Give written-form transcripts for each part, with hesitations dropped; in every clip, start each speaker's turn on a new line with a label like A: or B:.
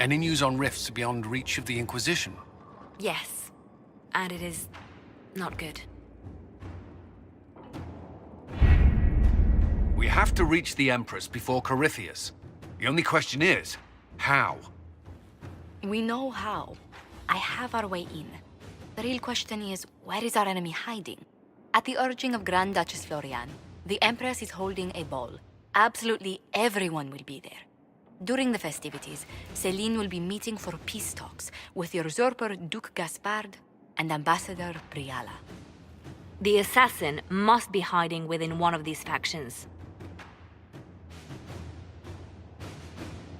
A: Any news on rifts beyond reach of the Inquisition?
B: Yes. And it is not good.
A: We have to reach the Empress before Corypheus. The only question is, how?
B: We know how. I have our way in. The real question is, where is our enemy hiding? At the urging of Grand Duchess Florian, the Empress is holding a ball. Absolutely everyone will be there. During the festivities, Celine will be meeting for peace talks with the usurper Duke Gaspard and Ambassador Briala. The assassin must be hiding within one of these factions.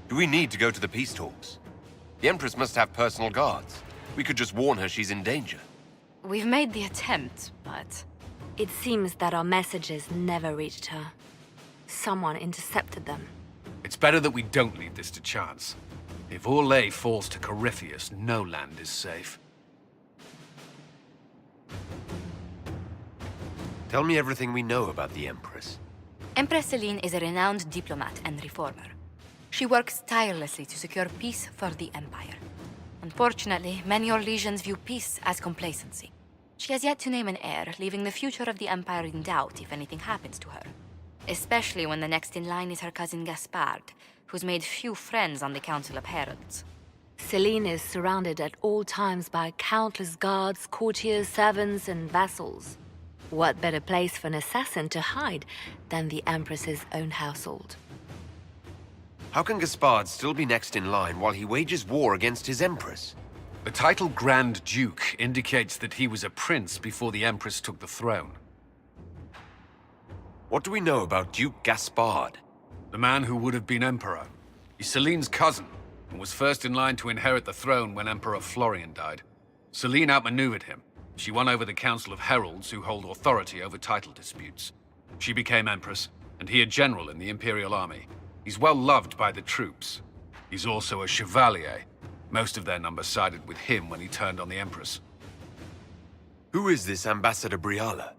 C: Do we need to go to the peace talks? The Empress must have personal guards. We could just warn her she's in danger.
B: We've made the attempt, but... It seems that our messages never reached her. Someone intercepted them.
A: It's better that we don't leave this to chance. If Orlais falls to Corypheus, no land is safe.
C: Tell me everything we know about the Empress.
B: Empress Celine is a renowned diplomat and reformer. She works tirelessly to secure peace for the Empire. Unfortunately, many Orlesians view peace as complacency. She has yet to name an heir, leaving the future of the Empire in doubt if anything happens to her. Especially when the next in line is her cousin Gaspard, who's made few friends on the Council of Heralds. Celine is surrounded at all times by countless guards, courtiers, servants, and vassals. What better place for an assassin to hide than the Empress's own household?
C: How can Gaspard still be next in line while he wages war against his Empress?
A: The title Grand Duke indicates that he was a prince before the Empress took the throne.
C: What do we know about Duke Gaspard?
A: The man who would have been Emperor. He's Celine's cousin, and was first in line to inherit the throne when Emperor Florian died. Celine outmaneuvered him. She won over the Council of Heralds, who hold authority over title disputes. She became Empress, and he a general in the Imperial Army. He's well loved by the troops. He's also a chevalier. Most of their number sided with him when he turned on the Empress.
C: Who is this Ambassador Briala?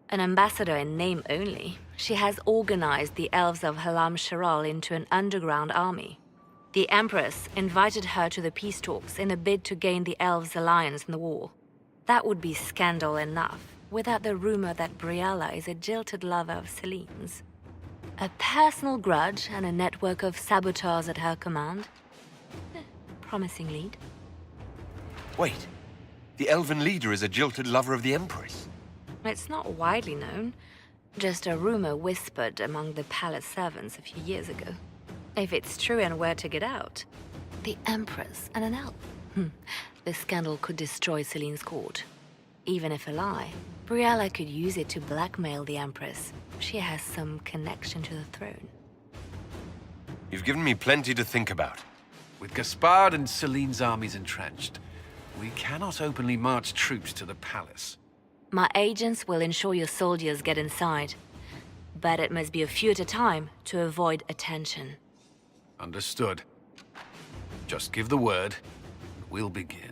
B: An ambassador in name only. She has organized the elves of Halam Sharal into an underground army. The Empress invited her to the peace talks in a bid to gain the elves' alliance in the war. That would be scandal enough, without the rumor that Briala is a jilted lover of Celine's. A personal grudge and a network of saboteurs at her command. Promising lead.
C: Wait, the elven leader is a jilted lover of the Empress.
B: It's not widely known. Just a rumor whispered among the palace servants a few years ago. If it's true and were to get out, the Empress and an elf. The scandal could destroy Celine's court. Even if a lie, Briala could use it to blackmail the Empress. She has some connection to the throne.
C: You've given me plenty to think about.
A: With Gaspard and Celine's armies entrenched, we cannot openly march troops to the palace.
B: My agents will ensure your soldiers get inside. But it must be a few at a time to avoid attention.
A: Understood. Just give the word, and we'll begin.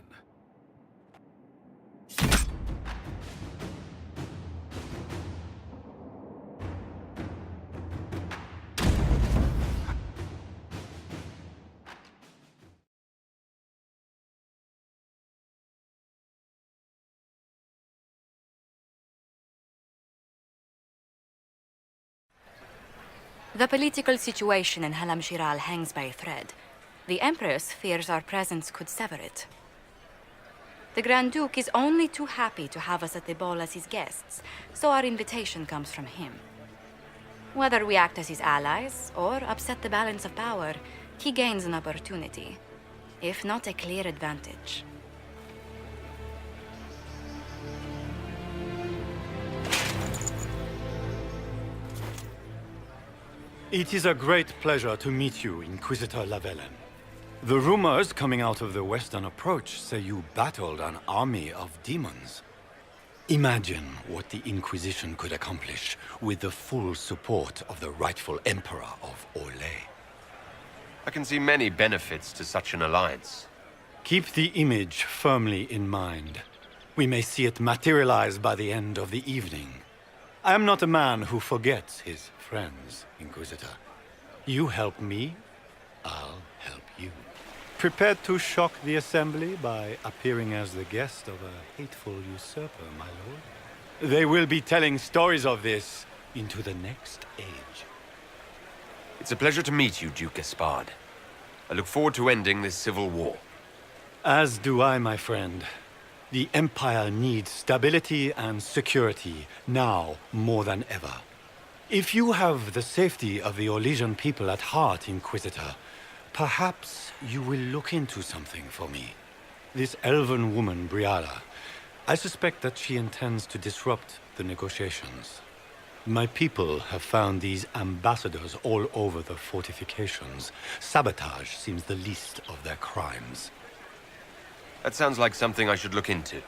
B: The political situation in Halam Shiral hangs by a thread. The Empress fears our presence could sever it. The Grand Duke is only too happy to have us at the ball as his guests, so our invitation comes from him. Whether we act as his allies or upset the balance of power, he gains an opportunity, if not a clear advantage.
D: It is a great pleasure to meet you, Inquisitor Lavellen. The rumors coming out of the Western Approach say you battled an army of demons. Imagine what the Inquisition could accomplish with the full support of the rightful Emperor of Orlais.
C: I can see many benefits to such an alliance.
D: Keep the image firmly in mind. We may see it materialize by the end of the evening. I am not a man who forgets his friends, Inquisitor. You help me, I'll help you. Prepared to shock the assembly by appearing as the guest of a hateful usurper, my lord? They will be telling stories of this into the next age.
C: It's a pleasure to meet you, Duke Gaspard. I look forward to ending this civil war.
D: As do I, my friend. The Empire needs stability and security, now more than ever. If you have the safety of the Orlesian people at heart, Inquisitor, perhaps you will look into something for me. This elven woman, Briala, I suspect that she intends to disrupt the negotiations. My people have found these ambassadors all over the fortifications. Sabotage seems the least of their crimes.
C: That sounds like something I should look into.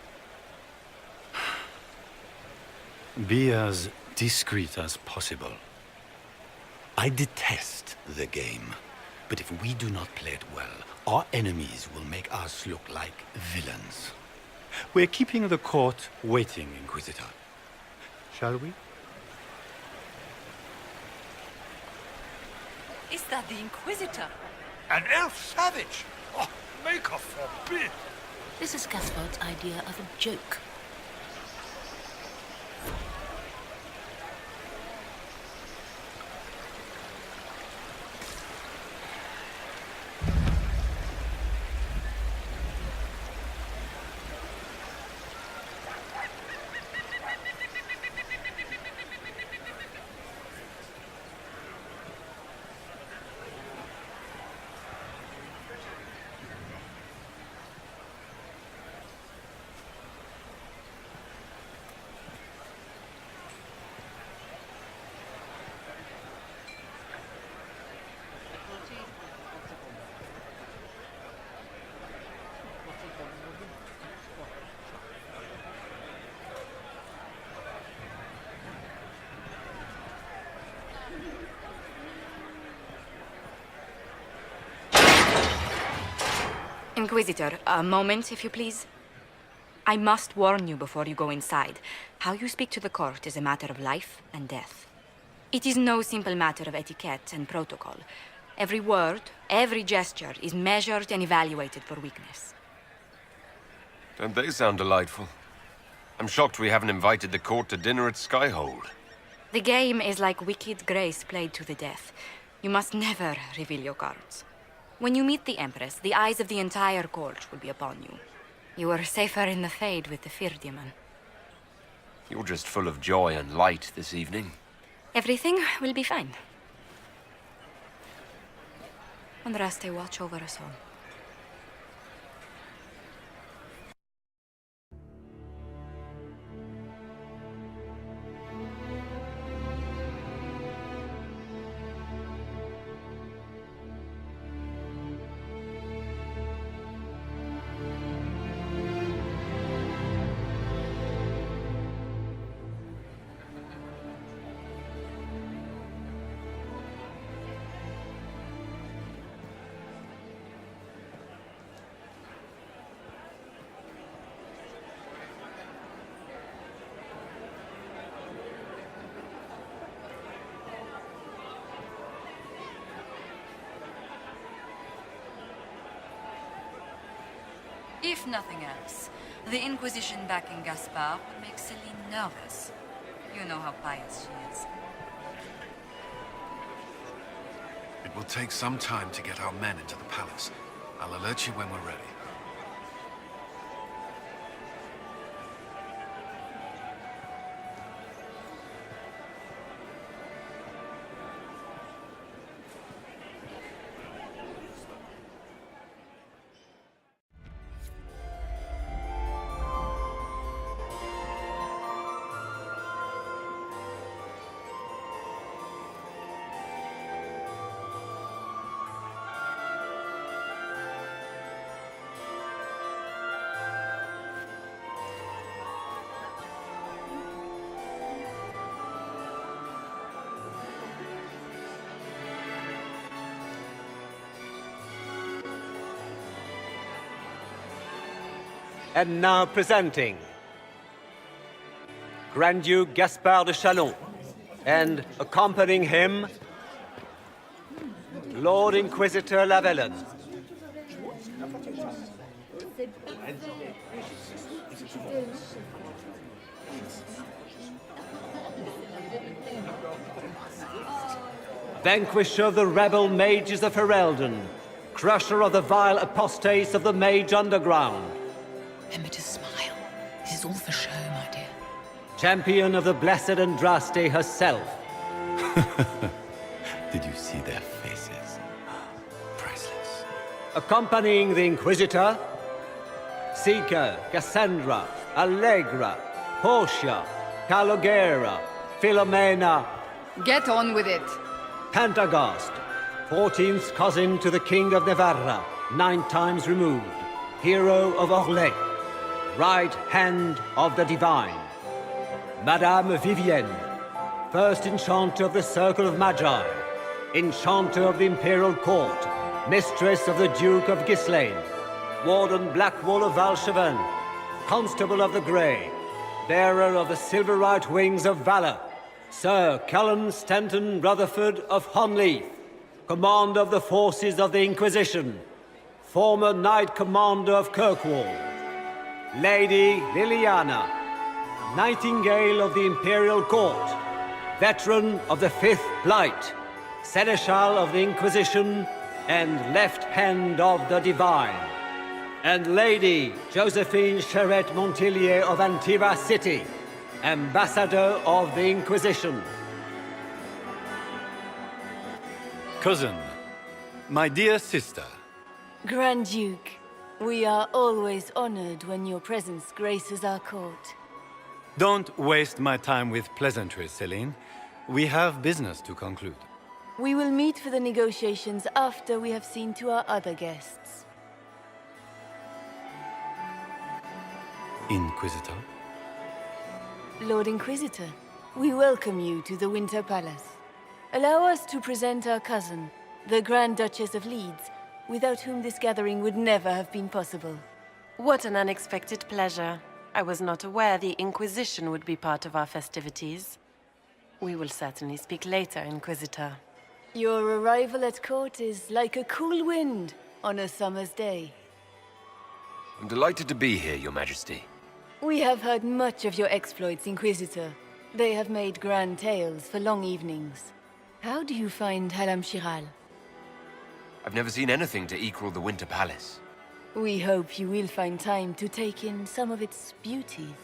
D: Be as discreet as possible. I detest the game, but if we do not play it well, our enemies will make us look like villains. We're keeping the court waiting, Inquisitor. Shall we?
E: Is that the Inquisitor?
F: An elf savage? Oh, Maker forbid!
E: This is Gaspard's idea of a joke.
B: Inquisitor, a moment, if you please. I must warn you before you go inside. How you speak to the court is a matter of life and death. It is no simple matter of etiquette and protocol. Every word, every gesture is measured and evaluated for weakness.
C: Don't they sound delightful? I'm shocked we haven't invited the court to dinner at Skyhold.
B: The game is like Wicked Grace played to the death. You must never reveal your cards. When you meet the Empress, the eyes of the entire court will be upon you. You are safer in the Fade with the Fear Demon.
C: You're just full of joy and light this evening.
B: Everything will be fine. Andraste, watch over us all.
E: If nothing else, the Inquisition backing Gaspard would make Celine nervous. You know how pious she is.
A: It will take some time to get our men into the palace. I'll alert you when we're ready.
G: And now presenting Grand Duke Gaspard de Chalon, and accompanying him, Lord Inquisitor Lavellen. Vanquisher of the rebel mages of Ferelden, crusher of the vile apostates of the Mage Underground,
H: Remember to smile. This is all for show, my dear.
G: champion of the blessed Andraste herself,
D: Did you see their faces? Priceless.
G: accompanying the Inquisitor, Seeker, Cassandra, Allegra, Portia, Calogera, Philomena,
E: Get on with it.
G: Pantagast, 14th cousin to the King of Navarra, 9 times removed, hero of Orlais, right hand of the Divine. Madame Vivienne, first enchanter of the Circle of Magi, enchanter of the Imperial Court, mistress of the Duke of Ghislaine, Warden Blackwall of Valchevin, Constable of the Grey, bearer of the Silverite Wings of Valor, Sir Cullen Stanton Rutherford of Honleith, commander of the forces of the Inquisition, former Knight Commander of Kirkwall, Lady Liliana, Nightingale of the Imperial Court, veteran of the Fifth Blight, Seneschal of the Inquisition, and Left Hand of the Divine, and Lady Josephine Charette Montillier of Antiva City, Ambassador of the Inquisition.
D: Cousin, my dear sister,
I: Grand Duke, we are always honored when your presence graces our court.
D: don't waste my time with pleasantries, Celine. We have business to conclude.
I: We will meet for the negotiations after we have seen to our other guests.
D: Inquisitor?
I: Lord Inquisitor, we welcome you to the Winter Palace. Allow us to present our cousin, the Grand Duchess of Leeds, without whom this gathering would never have been possible.
J: What an unexpected pleasure. I was not aware the Inquisition would be part of our festivities. We will certainly speak later, Inquisitor.
I: Your arrival at court is like a cool wind on a summer's day.
C: I'm delighted to be here, Your Majesty.
I: We have heard much of your exploits, Inquisitor. They have made grand tales for long evenings. How do you find Halam Shiral?
C: I've never seen anything to equal the Winter Palace.
I: We hope you will find time to take in some of its beauties.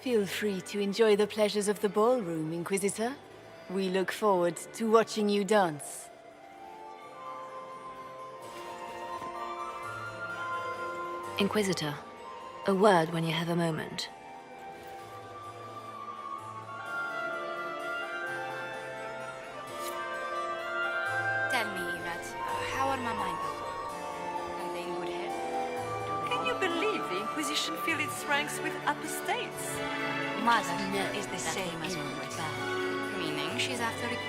I: Feel free to enjoy the pleasures of the ballroom, Inquisitor. We look forward to watching you dance.
B: Inquisitor, a word when you have a moment. Tell me, Yvette, how are my mind? Are they in good health?
E: Can you believe the Inquisition fill its ranks with apostates?
B: Mother is the same as always. Meaning she's after it.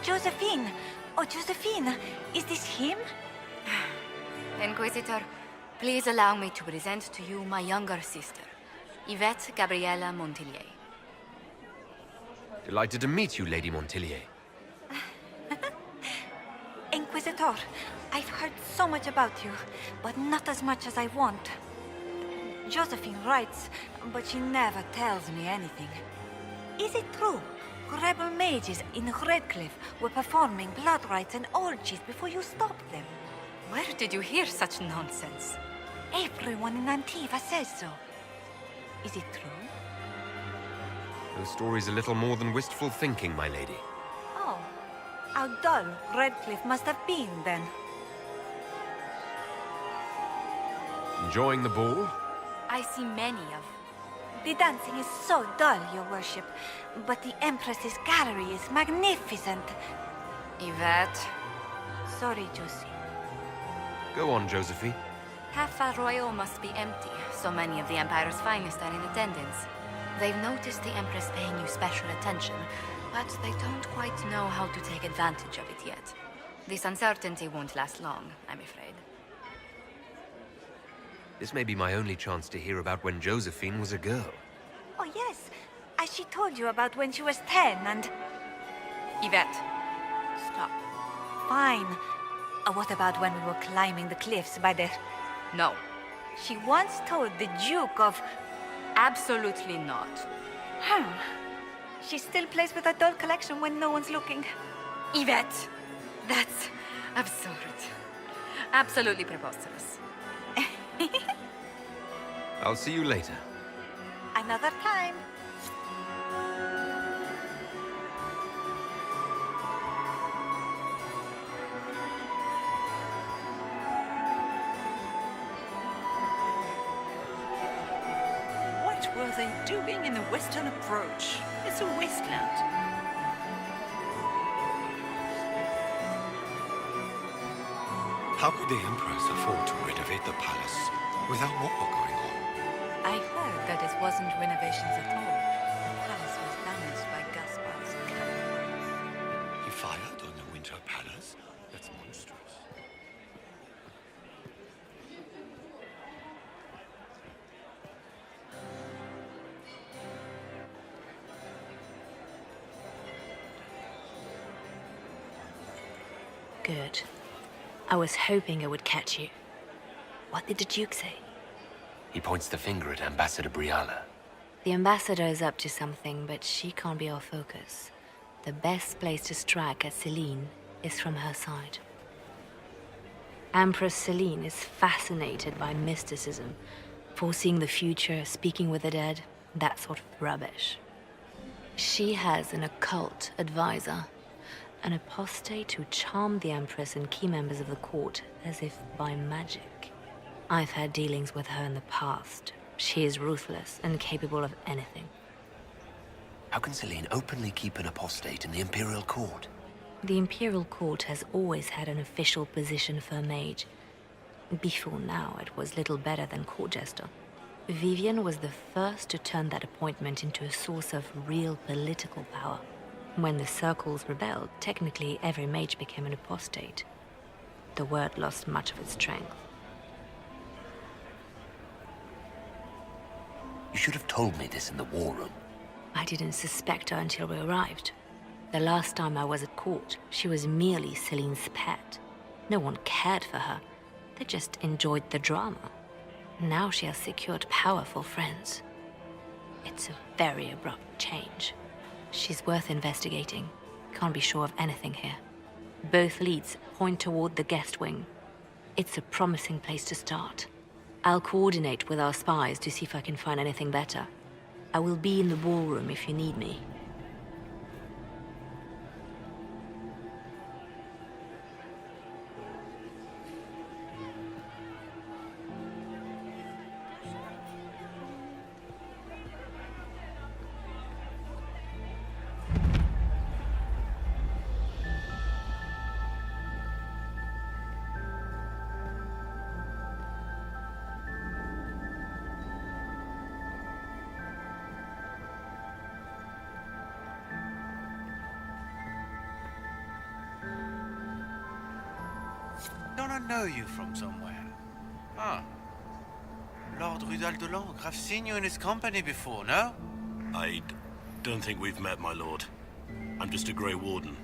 K: Josephine! Oh, Josephine! Is this him?
B: Inquisitor, please allow me to present to you my younger sister, Yvette Gabriella Montillier.
C: Delighted to meet you, Lady Montillier.
K: Inquisitor, I've heard so much about you, but not as much as I want. Josephine writes, but she never tells me anything. Is it true? Rebel mages in Redcliffe were performing blood rites and orgies before you stopped them.
B: Where did you hear such nonsense?
K: Everyone in Antiva says so. Is it true?
C: Your story's a little more than wistful thinking, my lady.
K: Oh, how dull Redcliffe must have been then.
C: Enjoying the ball?
B: I see many of.
K: The dancing is so dull, Your Worship, but the Empress's gallery is magnificent.
B: Yvette.
K: Sorry, Josie.
C: Go on, Josephine.
B: Half Royal must be empty. So many of the Empire's finest are in attendance. They've noticed the Empress paying you special attention, but they don't quite know how to take advantage of it yet. This uncertainty won't last long, I'm afraid.
C: This may be my only chance to hear about when Josephine was a girl.
K: Oh, yes. As she told you about when she was 10 and...
B: Yvette, stop.
K: Fine. What about when we were climbing the cliffs by the...
B: No,
K: She once told the Duke of...
B: absolutely not.
K: Huh. She still plays with her doll collection when no one's looking.
B: Yvette! That's absurd. Absolutely preposterous.
C: I'll see you later.
K: Another time.
E: What were they doing in the western approach? It's a wasteland.
D: How could the Empress afford to renovate the palace without war going on?
E: I heard that it wasn't renovations at all. The palace was damaged by Gaspar's cannon.
D: He fired on the Winter Palace? That's monstrous.
L: Good. I was hoping I would catch you. What did the Duke say?
C: He points the finger at Ambassador Briala.
L: The ambassador is up to something, but she can't be our focus. The best place to strike at Celine is from her side. Empress Celine is fascinated by mysticism, foreseeing the future, speaking with the dead, that sort of rubbish. She has an occult advisor, an apostate who charmed the Empress and key members of the court as if by magic. I've had dealings with her in the past. She is ruthless and capable of anything.
C: How can Celine openly keep an apostate in the Imperial Court?
L: The Imperial Court has always had an official position for a mage. Before now, it was little better than court jester. Vivian was the first to turn that appointment into a source of real political power. When the circles rebelled, technically every mage became an apostate. The word lost much of its strength.
C: You should have told me this in the war room.
L: I didn't suspect her until we arrived. The last time I was at court, she was merely Celine's pet. No one cared for her. They just enjoyed the drama. Now she has secured powerful friends. It's a very abrupt change. She's worth investigating. Can't be sure of anything here. Both leads point toward the guest wing. It's a promising place to start. I'll coordinate with our spies to see if I can find anything better. I will be in the ballroom if you need me.
F: Don't I know you from somewhere? Huh. Lord Rudal de Langres. I've seen you in his company before, no?
M: I don't think we've met, my lord. I'm just a Grey Warden.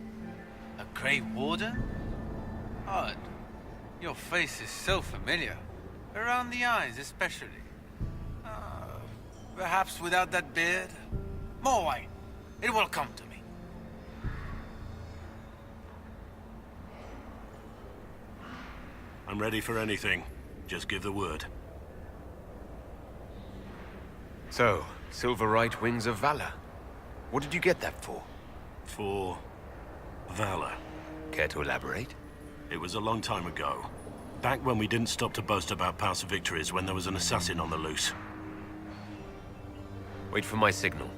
F: A Grey Warden? Odd. Your face is so familiar. Around the eyes, especially. Perhaps without that beard? More wine. It will come to me.
M: I'm ready for anything. Just give the word.
C: So, Silver Right Wings of Valor. What did you get that for?
M: For valor.
C: Care to elaborate?
M: It was a long time ago. Back when we didn't stop to boast about past victories when there was an assassin on the loose.
C: Wait for my signal.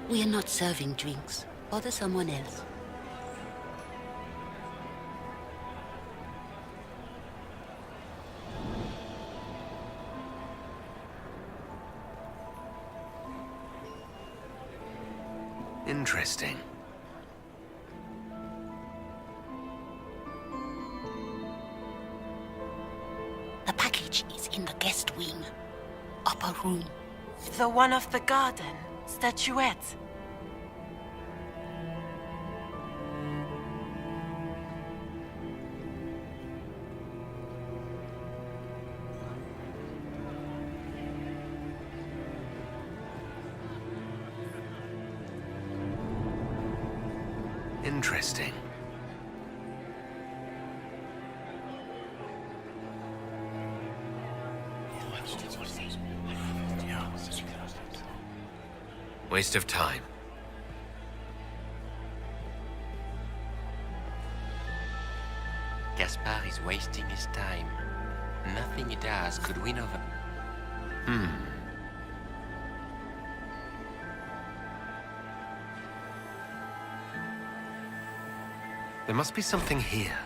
H: We are not serving drinks. Bother someone else.
C: Interesting.
H: The package is in the guest wing. Upper room.
J: The one of the garden. Statuette.
C: Interesting. Waste of time.
N: Gaspard is wasting his time. Nothing he does could win over...
C: There must be something here.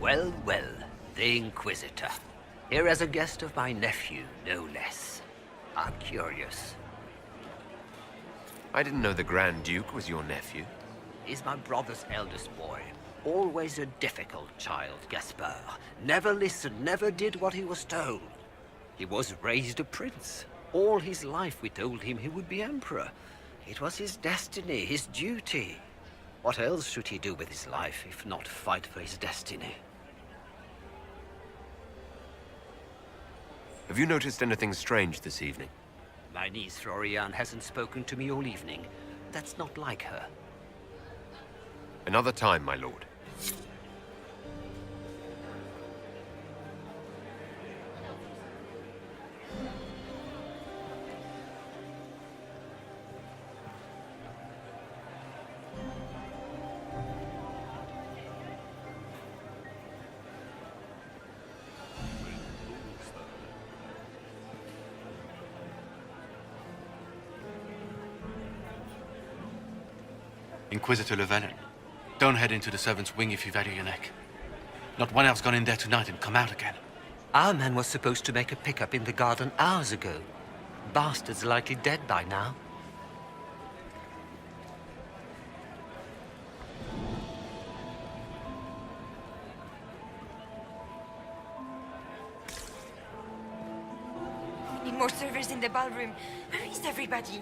O: Well, well, the Inquisitor. Here as a guest of my nephew, no less. I'm curious.
C: I didn't know the Grand Duke was your nephew.
O: He's my brother's eldest boy. Always a difficult child, Gaspard. Never listened, never did what he was told. He was raised a prince. All his life we told him he would be emperor. It was his destiny, his duty. What else should he do with his life if not fight for his destiny?
C: Have you noticed anything strange this evening?
O: My niece Floriane hasn't spoken to me all evening. That's not like her.
C: Another time, my lord.
F: Inquisitor Llewellyn, don't head into the servants' wing if you've had your neck. Not one else gone in there tonight and come out again.
O: Our man was supposed to make a pickup in the garden hours ago. Bastard's likely dead by now.
K: We need more servers in the ballroom. Where is everybody?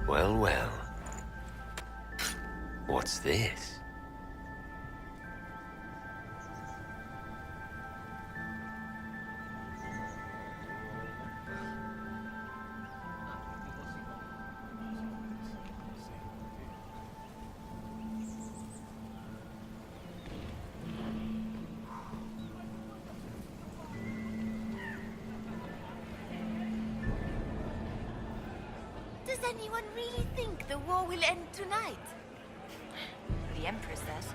C: Well, well. What's this?
I: Does anyone really think the war will end tonight?
K: The Empress does.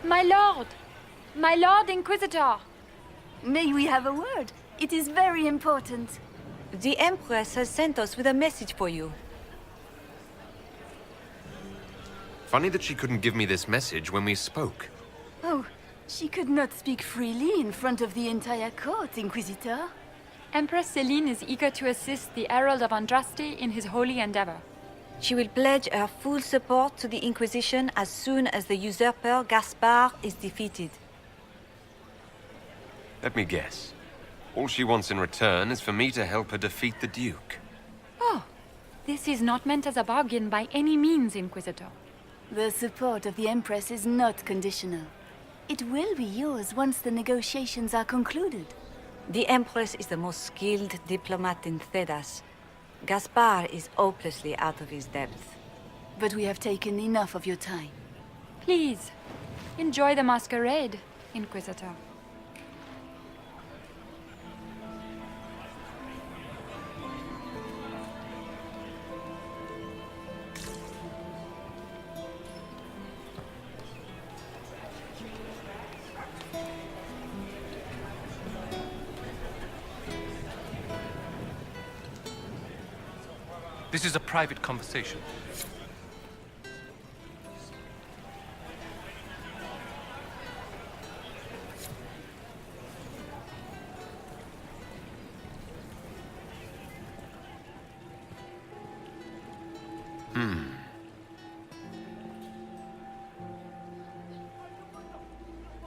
P: My lord! My lord Inquisitor!
I: May we have a word? It is very important.
K: The Empress has sent us with a message for you.
C: Funny that she couldn't give me this message when we spoke.
I: Oh, she could not speak freely in front of the entire court, Inquisitor.
P: Empress Celine is eager to assist the Herald of Andraste in his holy endeavor.
K: She will pledge her full support to the Inquisition as soon as the usurper Gaspard is defeated.
C: Let me guess. All she wants in return is for me to help her defeat the Duke.
P: Oh, this is not meant as a bargain by any means, Inquisitor.
I: The support of the Empress is not conditional. It will be yours once the negotiations are concluded.
K: The Empress is the most skilled diplomat in Thedas. Gaspar is hopelessly out of his depth.
I: But we have taken enough of your time.
P: Please, enjoy the masquerade, Inquisitor.
N: This is a private conversation.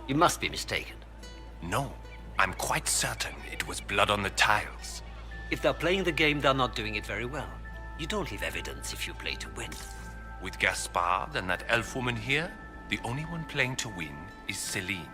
O: You must be mistaken.
N: No, I'm quite certain it was blood on the tiles.
O: If they're playing the game, they're not doing it very well. You don't leave evidence if you play to win.
N: With Gaspard and that elf woman here, the only one playing to win is Celine.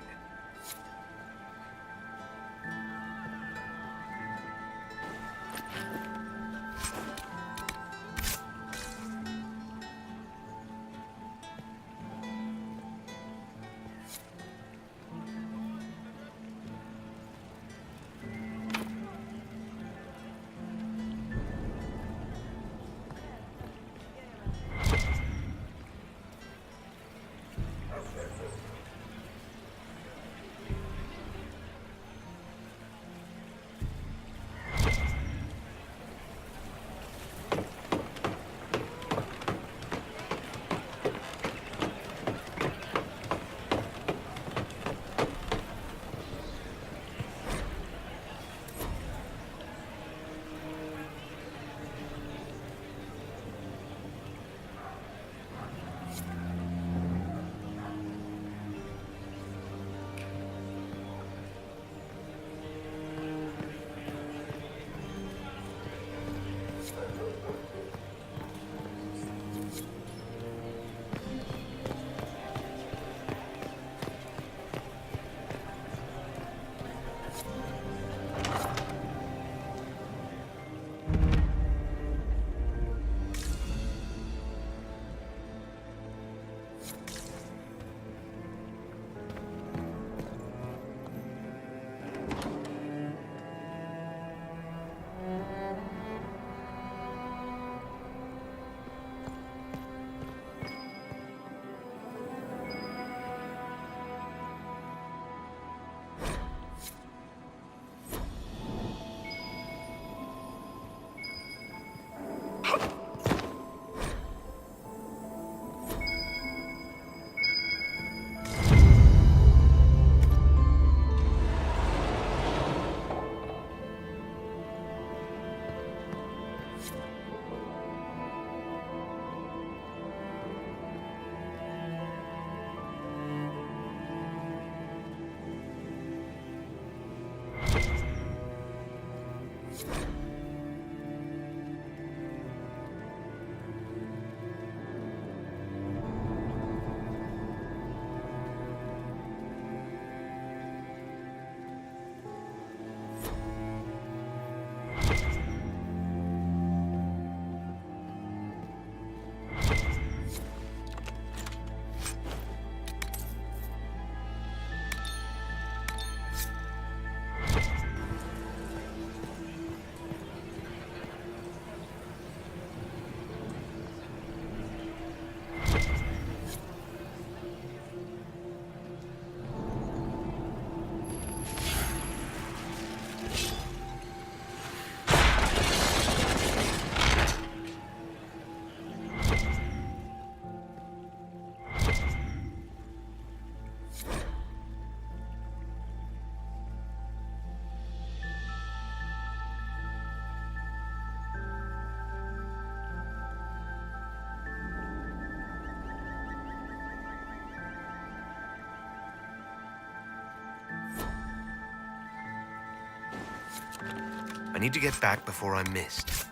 C: need to get back before I'm missed.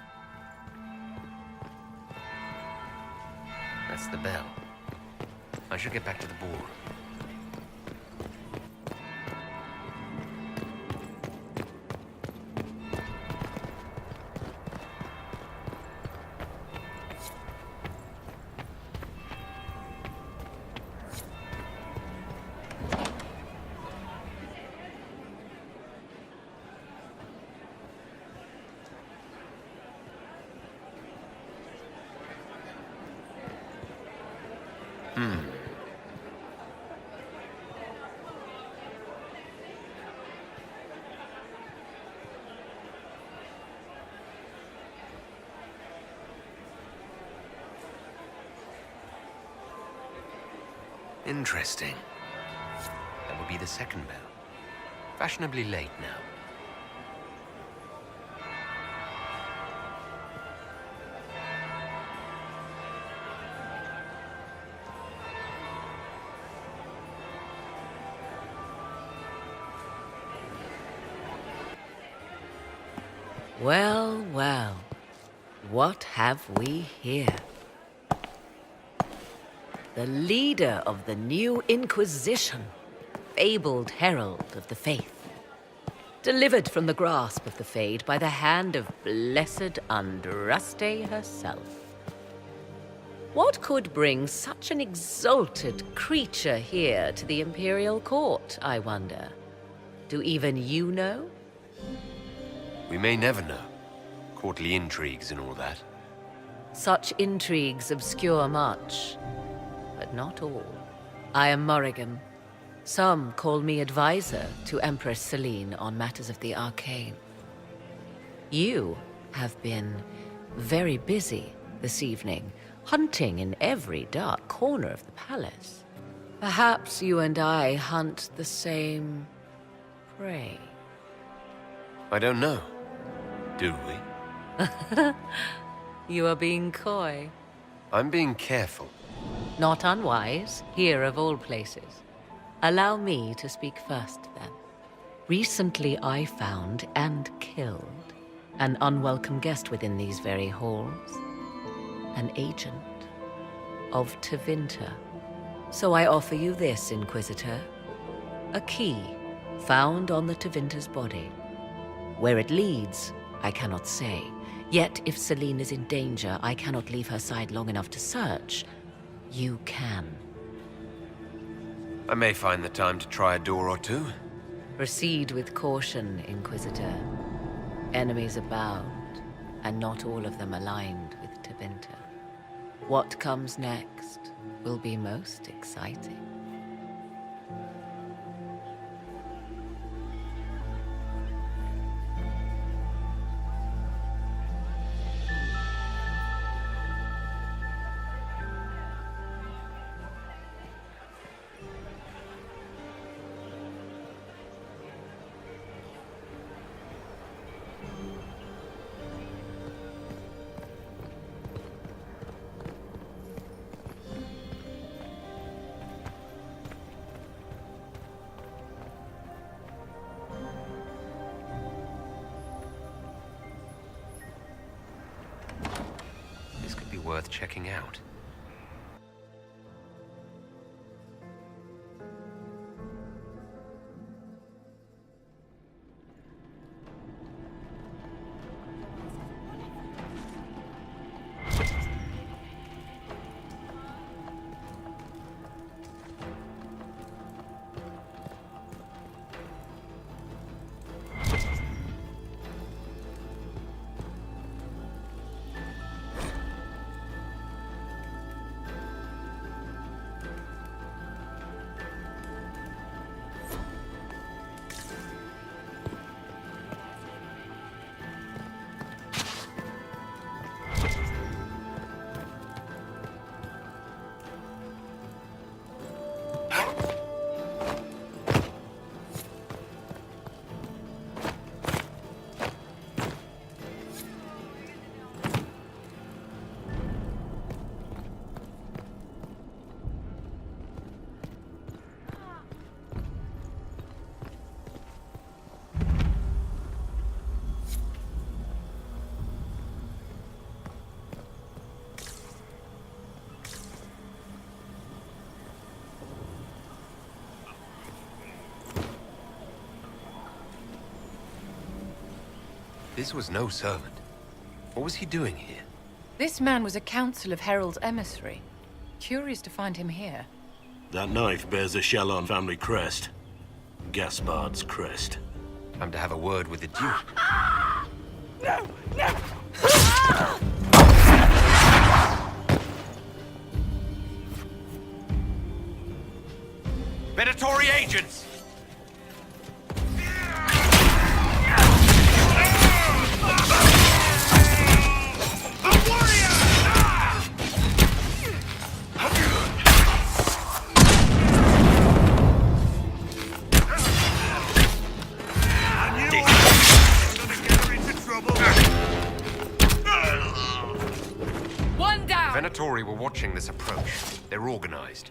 C: That's the bell. I should get back to the ballroom. Interesting. That would be the second bell. Fashionably late now.
Q: Well, well. What have we here? The leader of the new Inquisition, fabled herald of the faith. Delivered from the grasp of the Fade by the hand of blessed Andraste herself. What could bring such an exalted creature here to the Imperial Court, I wonder? Do even you know?
C: We may never know. Courtly intrigues and all that.
Q: Such intrigues obscure much, but not all. I am Morrigan. Some call me advisor to Empress Celine on matters of the arcane. You have been very busy this evening, hunting in every dark corner of the palace. Perhaps you and I hunt the same prey.
C: I don't know. Do we?
Q: You are being coy.
C: I'm being careful.
Q: Not unwise, here of all places. Allow me to speak first, then. Recently I found and killed an unwelcome guest within these very halls. An agent of Tevinter. So I offer you this, Inquisitor. A key found on the Tevinter's body. Where it leads, I cannot say. Yet if Celine is in danger, I cannot leave her side long enough to search. You can.
C: I may find the time to try a door or two.
Q: Proceed with caution, Inquisitor. Enemies abound, and not all of them aligned with Tevinter. What comes next will be most exciting.
C: Worth checking out. This was no servant. What was he doing here?
R: This man was a Council of Herald's emissary. Curious to find him here.
M: That knife bears a Shallon family crest. Gaspard's crest.
C: Time to have a word with the Duke.
K: No! No!
C: Venatori agents!
B: One down!
C: Venatori were watching this approach. They're organized.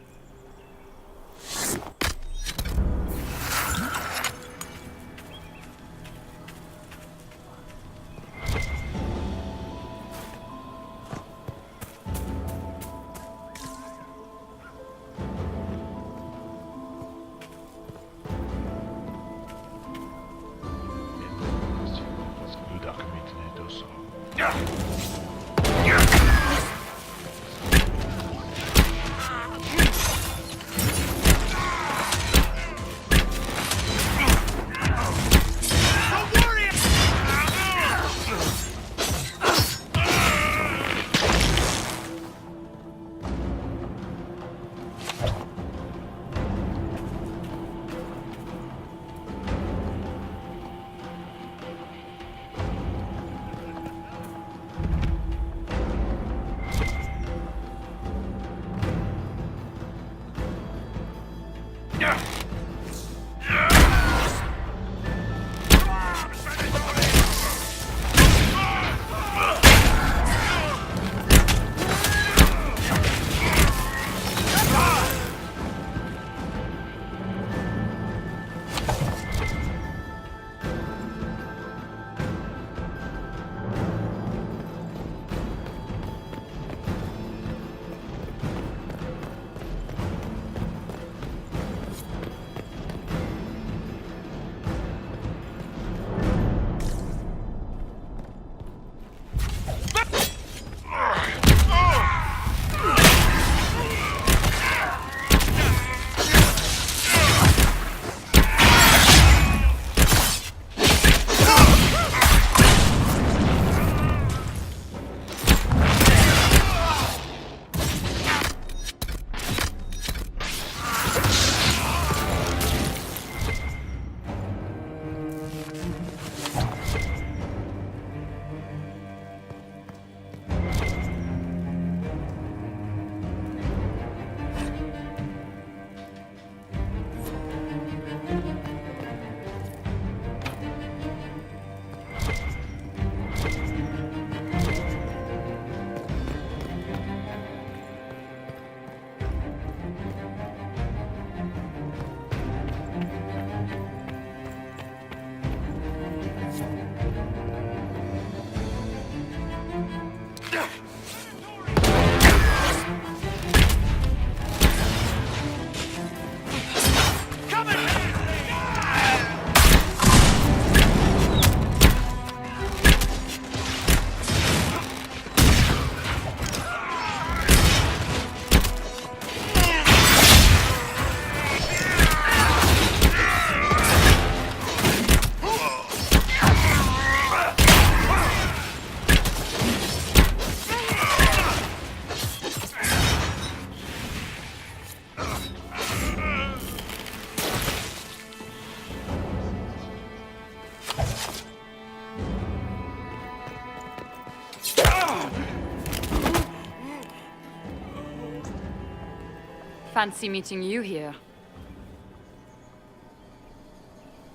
P: Fancy meeting you here.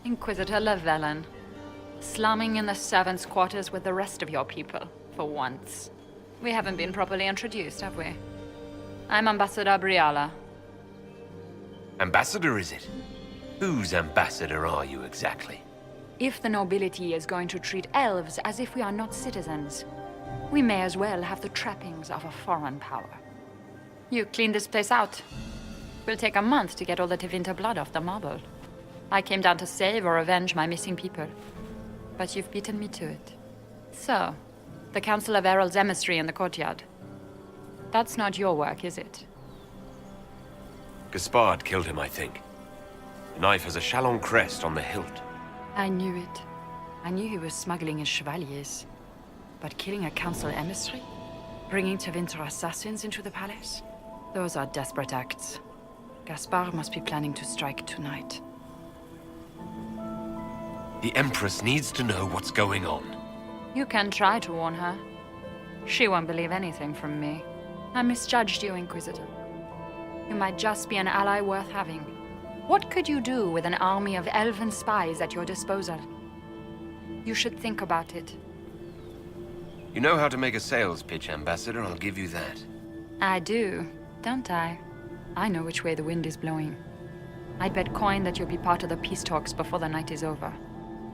P: Inquisitor Lavellen. Slumming in the servants' quarters with the rest of your people, for once. We haven't been properly introduced, have we? I'm Ambassador Briala.
C: Ambassador, is it? Whose ambassador are you exactly?
P: If the nobility is going to treat elves as if we are not citizens, we may as well have the trappings of a foreign power. You clean this place out. Will take a month to get all the Tevinter blood off the marble. I came down to save or avenge my missing people, but you've beaten me to it. So, the Council of Herald's emissary in the courtyard. That's not your work, is it?
C: Gaspard killed him, I think. The knife has a Chalon crest on the hilt.
P: I knew it. I knew he was smuggling his chevaliers. But killing a council emissary? Bringing Tevinter assassins into the palace? Those are desperate acts. Gaspard must be planning to strike tonight.
C: The Empress needs to know what's going on.
P: You can try to warn her. She won't believe anything from me. I misjudged you, Inquisitor. You might just be an ally worth having. What could you do with an army of elven spies at your disposal? You should think about it.
C: You know how to make a sales pitch, Ambassador, I'll give you that.
P: I do, don't I? I know which way the wind is blowing. I'd bet coin that you'll be part of the peace talks before the night is over.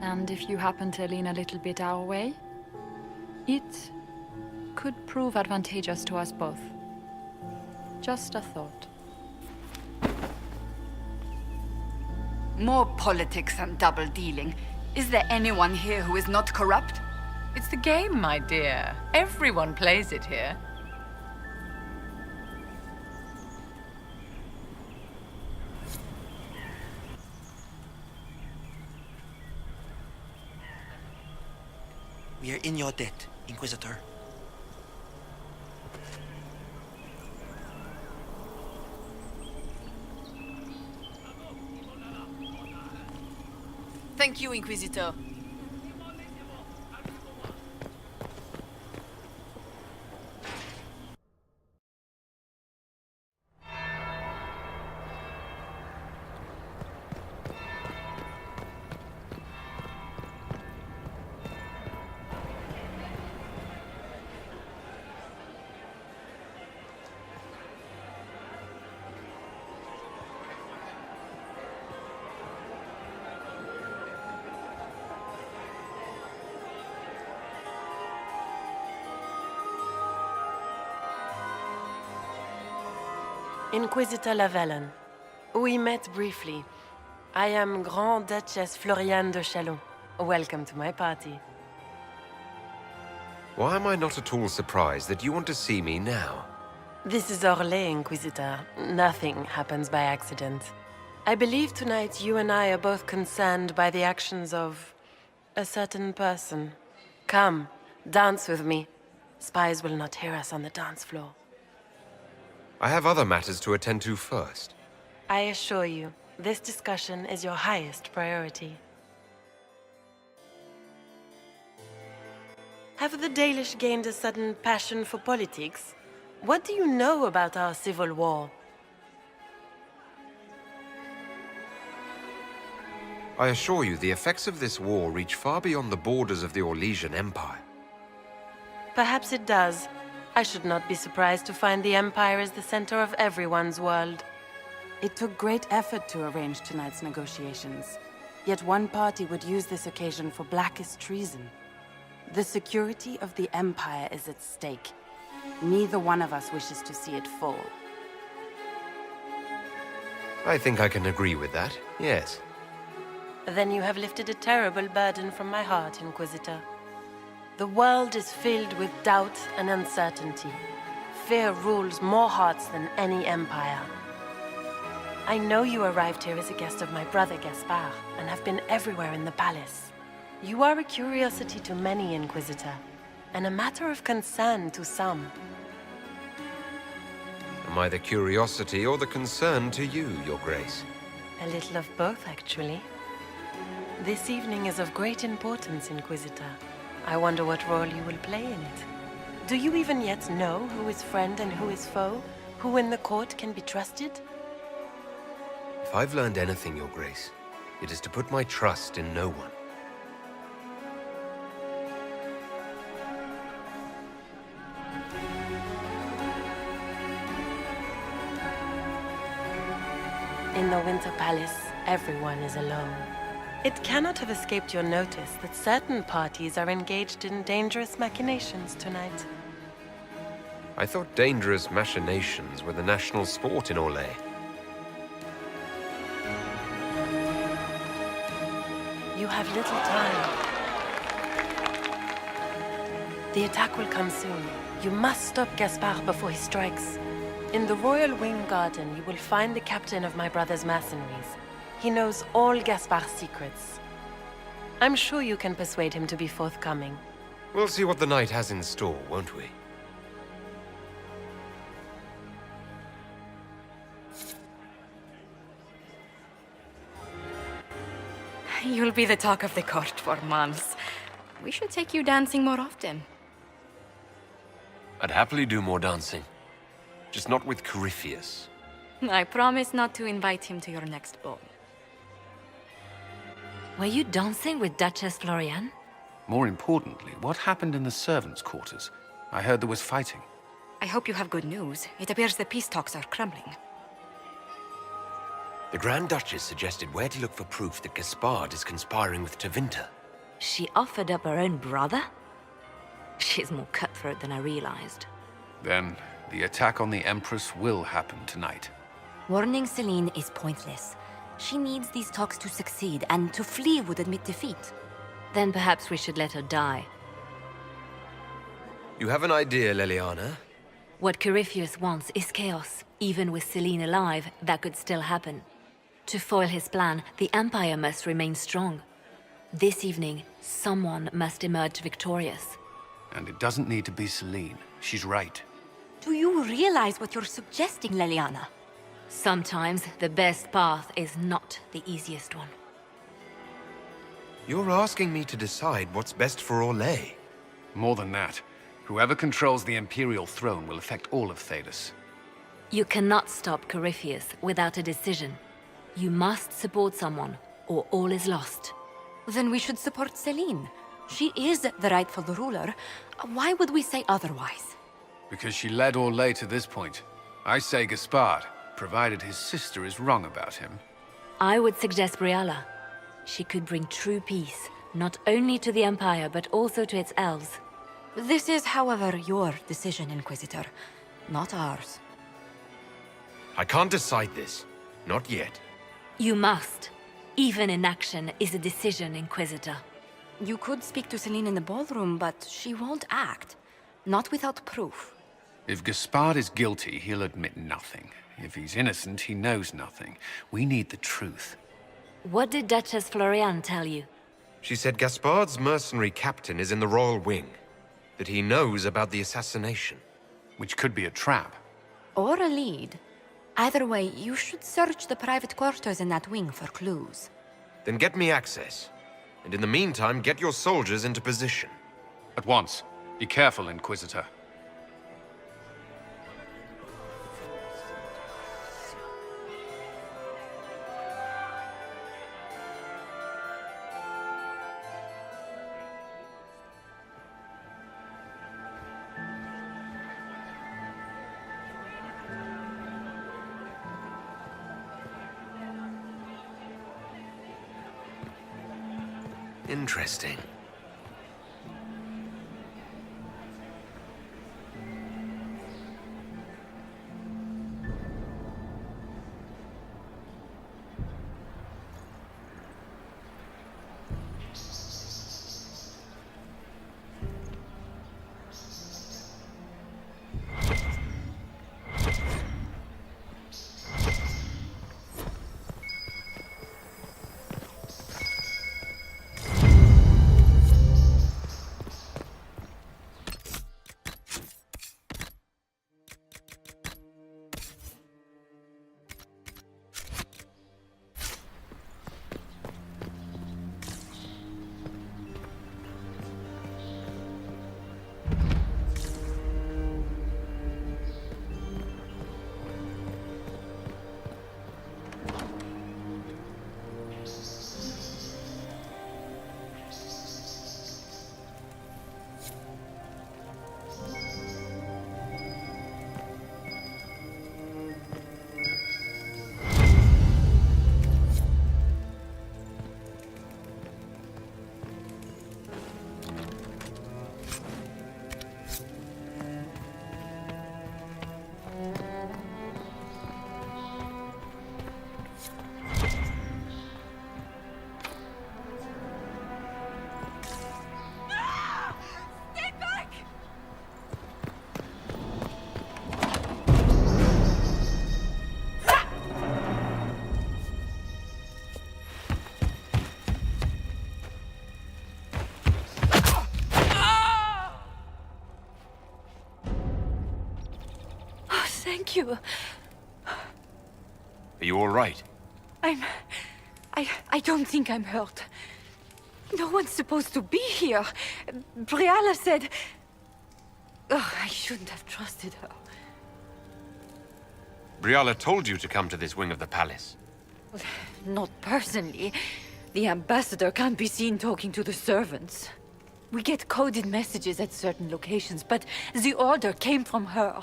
P: And if you happen to lean a little bit our way, it could prove advantageous to us both. Just a thought.
E: More politics and double-dealing. Is there anyone here who is not corrupt?
R: It's the game, my dear. Everyone plays it here.
S: We are in your debt, Inquisitor.
I: Thank you, Inquisitor.
J: Inquisitor Lavellen. We met briefly. I am Grand Duchess Floriane de Chalon. Welcome to my party.
C: Why am I not at all surprised that you want to see me now?
J: This is Orlais, Inquisitor. Nothing happens by accident. I believe tonight you and I are both concerned by the actions of a certain person. Come, dance with me. Spies will not hear us on the dance floor.
C: I have other matters to attend to first.
J: I assure you, this discussion is your highest priority. Have the Dalish gained a sudden passion for politics? What do you know about our civil war?
C: I assure you, the effects of this war reach far beyond the borders of the Orlesian Empire.
J: Perhaps it does. I should not be surprised to find the Empire is the center of everyone's world.
T: It took great effort to arrange tonight's negotiations. Yet one party would use this occasion for blackest treason. The security of the Empire is at stake. Neither one of us wishes to see it fall.
C: I think I can agree with that, yes.
J: Then you have lifted a terrible burden from my heart, Inquisitor. The world is filled with doubt and uncertainty. Fear rules more hearts than any empire. I know you arrived here as a guest of my brother Gaspard, and have been everywhere in the palace. You are a curiosity to many, Inquisitor, and a matter of concern to some.
C: Am I the curiosity or the concern to you, Your Grace?
J: A little of both, actually. This evening is of great importance, Inquisitor. I wonder what role you will play in it. Do you even yet know who is friend and who is foe? Who in the court can be trusted?
C: If I've learned anything, Your Grace, it is to put my trust in no one.
J: In the Winter Palace, everyone is alone. It cannot have escaped your notice that certain parties are engaged in dangerous machinations tonight.
C: I thought dangerous machinations were the national sport in Orlais.
J: You have little time. The attack will come soon. You must stop Gaspard before he strikes. In the Royal Wing Garden, you will find the captain of my brother's mercenaries. He knows all Gaspard's secrets. I'm sure you can persuade him to be forthcoming.
C: We'll see what the night has in store, won't we?
B: You'll be the talk of the court for months. We should take you dancing more often.
C: I'd happily do more dancing. Just not with Corypheus.
B: I promise not to invite him to your next ball.
L: Were you dancing with Duchess Florian?
A: More importantly, what happened in the servants' quarters? I heard there was fighting.
B: I hope you have good news. It appears the peace talks are crumbling.
C: The Grand Duchess suggested where to look for proof that Gaspard is conspiring with Tevinter.
L: She offered up her own brother? She's more cutthroat than I realized.
A: Then, the attack on the Empress will happen tonight.
B: Warning Celine is pointless. She needs these talks to succeed, and to flee would admit defeat.
L: Then perhaps we should let her die.
C: You have an idea, Leliana?
L: What Corypheus wants is chaos. Even with Celine alive, that could still happen. To foil his plan, the Empire must remain strong. This evening, someone must emerge victorious.
A: And it doesn't need to be Celine. She's right.
B: Do you realize what you're suggesting, Leliana?
L: Sometimes the best path is not the easiest one.
C: You're asking me to decide what's best for Orlais.
A: More than that, whoever controls the Imperial throne will affect all of Thedas.
L: You cannot stop Corypheus without a decision. You must support someone, or all is lost.
B: Then we should support Celine. She is the rightful ruler. Why would we say otherwise?
A: Because she led Orlais to this point. I say Gaspard, provided his sister is wrong about him.
L: I would suggest Briala. She could bring true peace, not only to the Empire, but also to its elves.
B: This is, however, your decision, Inquisitor, not ours.
C: I can't decide this. Not yet.
L: You must. Even inaction is a decision, Inquisitor.
B: You could speak to Celine in the ballroom, but she won't act. Not without proof.
A: If Gaspard is guilty, he'll admit nothing. If he's innocent, he knows nothing. We need the truth.
L: What did Duchess Florian tell you?
C: She said Gaspard's mercenary captain is in the Royal Wing. That he knows about the assassination.
A: Which could be a trap.
B: Or a lead. Either way, you should search the private quarters in that wing for clues.
C: Then get me access. And in the meantime, get your soldiers into position.
A: At once. Be careful, Inquisitor.
C: Interesting.
K: Thank you.
C: Are you all right?
K: I don't think I'm hurt. No one's supposed to be here. Briala said... Oh, I shouldn't have trusted her.
C: Briala told you to come to this wing of the palace.
K: Not personally. The ambassador can't be seen talking to the servants. We get coded messages at certain locations, but the order came from her.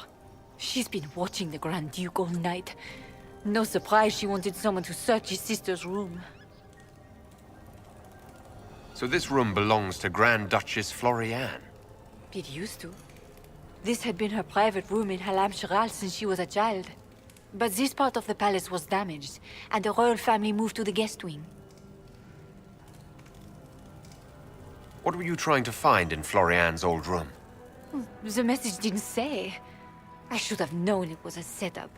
K: She's been watching the Grand Duke all night. No surprise she wanted someone to search his sister's room.
C: So this room belongs to Grand Duchess Floriane?
K: It used to. This had been her private room in Halam Shiral since she was a child. But this part of the palace was damaged, and the royal family moved to the guest wing.
C: What were you trying to find in Floriane's old room?
K: The message didn't say. I should have known it was a setup.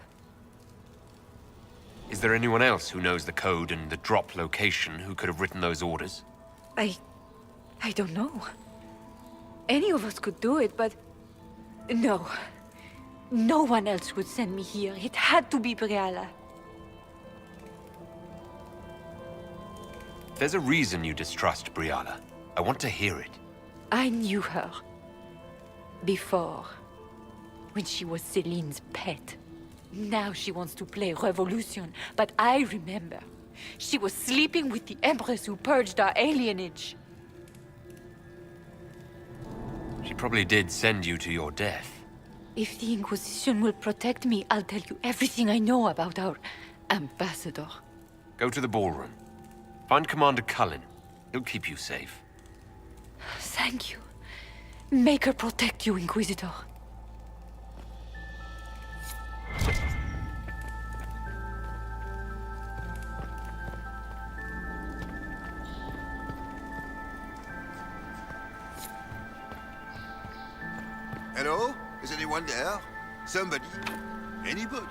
C: Is there anyone else who knows the code and the drop location who could have written those orders?
K: I don't know. Any of us could do it, but... No. No one else would send me here. It had to be Briala.
C: There's a reason you distrust Briala. I want to hear it.
K: I knew her. Before. When she was Celine's pet. Now she wants to play revolution, but I remember. She was sleeping with the Empress who purged our alienage.
C: She probably did send you to your death.
K: If the Inquisition will protect me, I'll tell you everything I know about our ambassador.
C: Go to the ballroom. Find Commander Cullen. He'll keep you safe.
K: Thank you. Make her protect you, Inquisitor.
U: Hello? Is anyone there? Somebody? Anybody?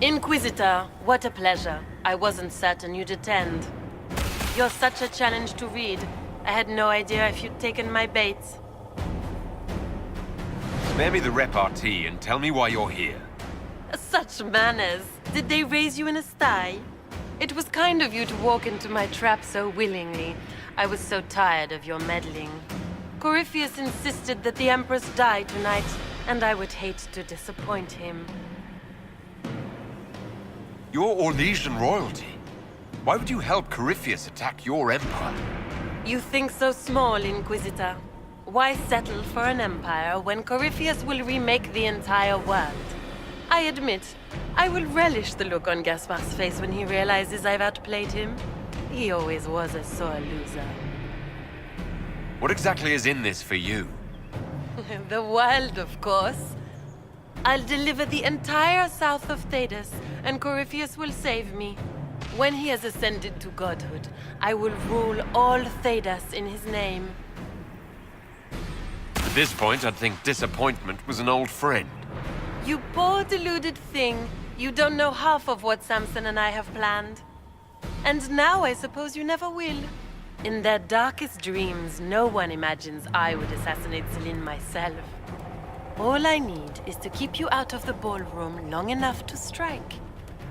J: Inquisitor, what a pleasure. I wasn't certain you'd attend. You're such a challenge to read. I had no idea if you'd taken my bait.
C: Spare me the repartee and tell me why you're here.
J: Such manners. Did they raise you in a sty? It was kind of you to walk into my trap so willingly. I was so tired of your meddling. Corypheus insisted that the Empress die tonight, and I would hate to disappoint him.
C: You're Orlesian royalty. Why would you help Corypheus attack your empire?
J: You think so small, Inquisitor. Why settle for an empire when Corypheus will remake the entire world? I admit, I will relish the look on Gaspar's face when he realizes I've outplayed him. He always was a sore loser.
C: What exactly is in this for you?
J: The world, of course. I'll deliver the entire south of Thedas, and Corypheus will save me. When he has ascended to godhood, I will rule all Thedas in his name.
C: At this point, I'd think disappointment was an old friend.
J: You poor deluded thing. You don't know half of what Samson and I have planned. And now I suppose you never will. In their darkest dreams, no one imagines I would assassinate Celine myself. All I need is to keep you out of the ballroom long enough to strike.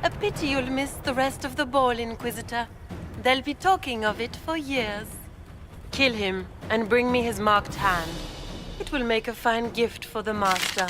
J: A pity you'll miss the rest of the ball, Inquisitor. They'll be talking of it for years. Kill him, and bring me his marked hand. It will make a fine gift for the master.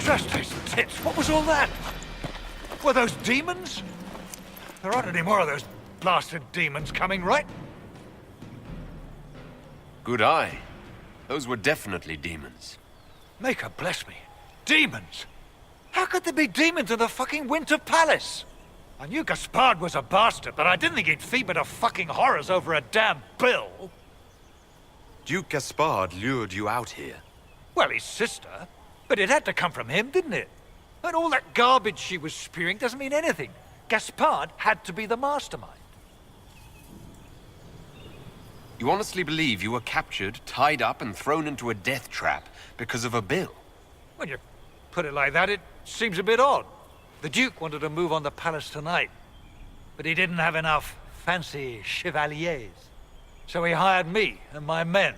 G: Justice tits, what was all that? Were those demons? There aren't any more of those blasted demons coming, right?
C: Good eye. Those were definitely demons.
G: Maker bless me. Demons? How could there be demons in the fucking Winter Palace? I knew Gaspard was a bastard, but I didn't think he'd feed me to fucking horrors over a damn bill.
C: Duke Gaspard lured you out here.
G: Well, his sister. But it had to come from him, didn't it? And all that garbage she was spewing doesn't mean anything. Gaspard had to be the mastermind.
C: You honestly believe you were captured, tied up, and thrown into a death trap because of a bill?
G: When you put it like that, it seems a bit odd. The Duke wanted to move on the palace tonight, but he didn't have enough fancy chevaliers. So he hired me and my men.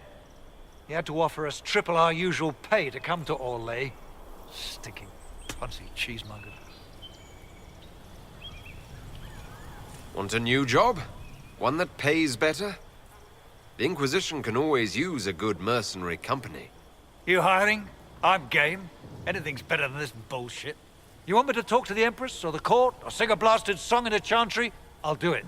G: He had to offer us triple our usual pay to come to Orlais. Stinking punsy cheesemonger.
C: Want a new job? One that pays better? The Inquisition can always use a good mercenary company.
G: You hiring? I'm game. Anything's better than this bullshit. You want me to talk to the Empress or the court or sing a blasted song in a chantry? I'll do it.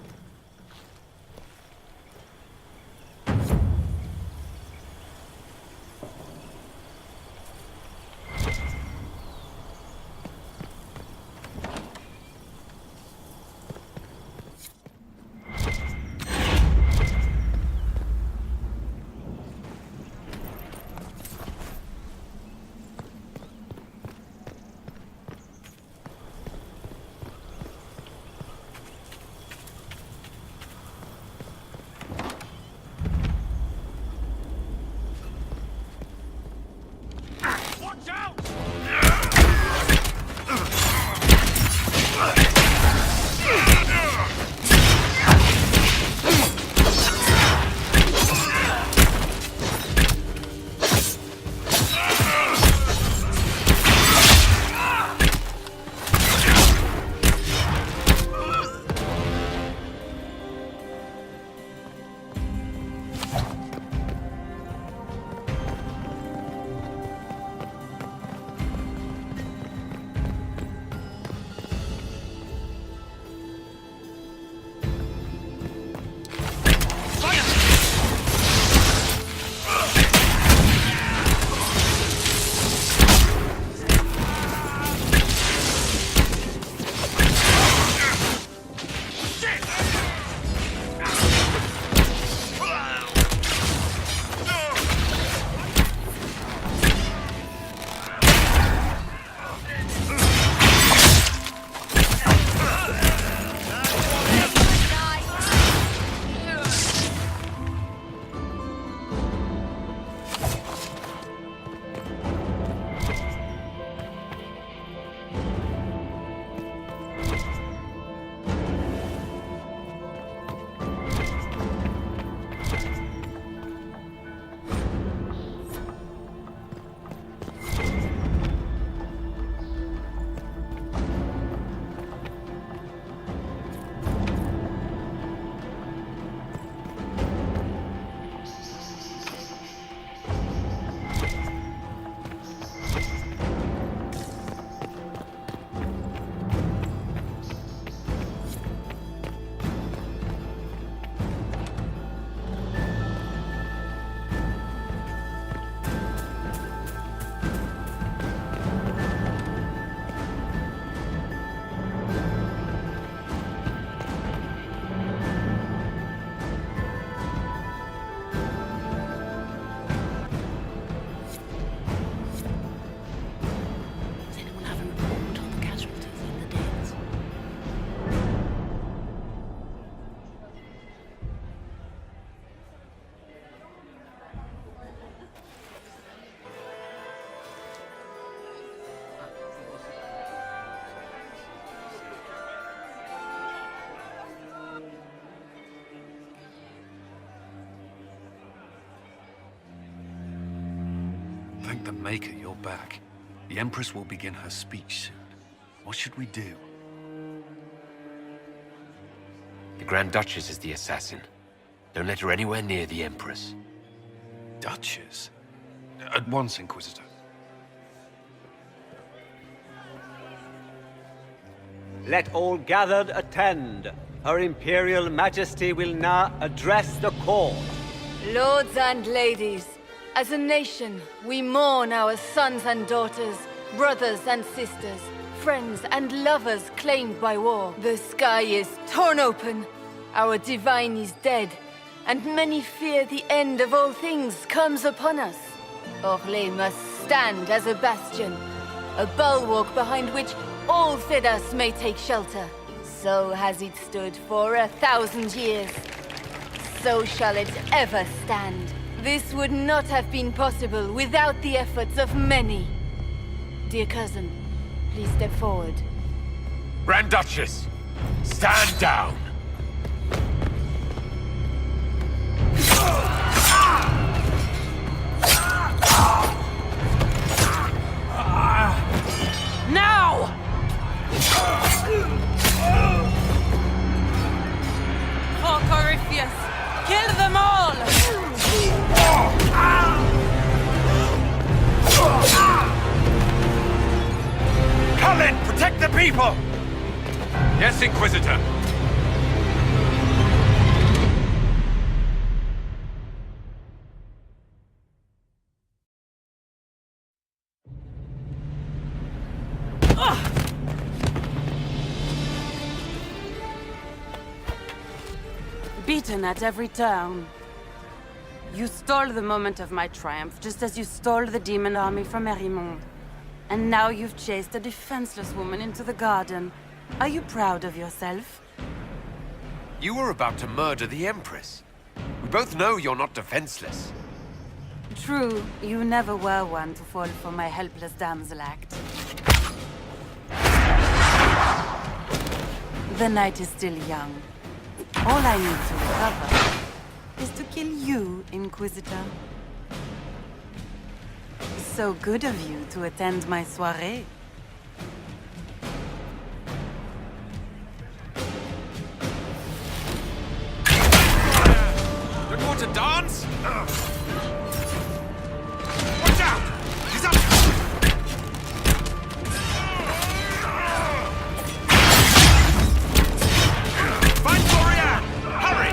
A: Thank the Maker you're back. The Empress will begin her speech soon. What should we do?
C: The Grand Duchess is the assassin. Don't let her anywhere near the Empress.
A: Duchess? At once, Inquisitor.
D: Let all gathered attend. Her Imperial Majesty will now address the court.
I: Lords and ladies, as a nation, we mourn our sons and daughters, brothers and sisters, friends and lovers claimed by war. The sky is torn open, our divine is dead, and many fear the end of all things comes upon us. Orlais must stand as a bastion, a bulwark behind which all Thedas may take shelter. So has it stood for 1,000 years. So shall it ever stand. This would not have been possible without the efforts of many. Dear cousin, please step forward.
C: Grand Duchess, stand down!
J: Now! For Corypheus, kill them all!
C: Cullen, protect the people!
A: Yes, Inquisitor.
T: Beaten at every turn. You stole the moment of my triumph, just as you stole the demon army from Merimond. And now you've chased a defenseless woman into the garden. Are you proud of yourself?
C: You were about to murder the Empress. We both know you're not defenseless.
T: True, you never were one to fall for my helpless damsel act. The night is still young. All I need to recover is to kill you, Inquisitor. So good of you to attend my soirée.
C: Don't want to dance? Watch out! He's up! Find Florian! Hurry!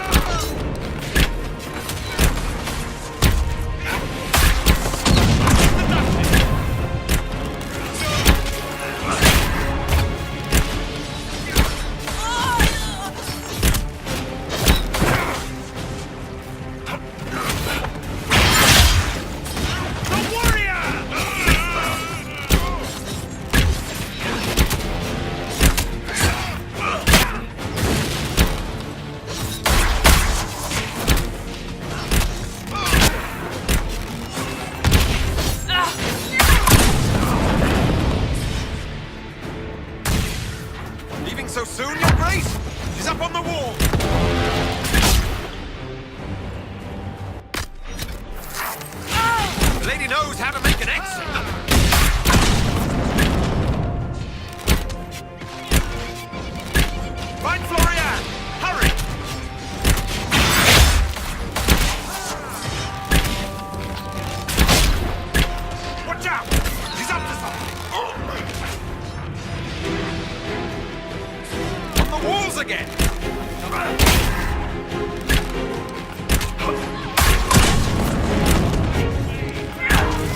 C: So soon, Your Grace? She's up on the wall! The lady knows how to make an exit! Find Florian! Hurry! Watch out! He's up to something! Walls again!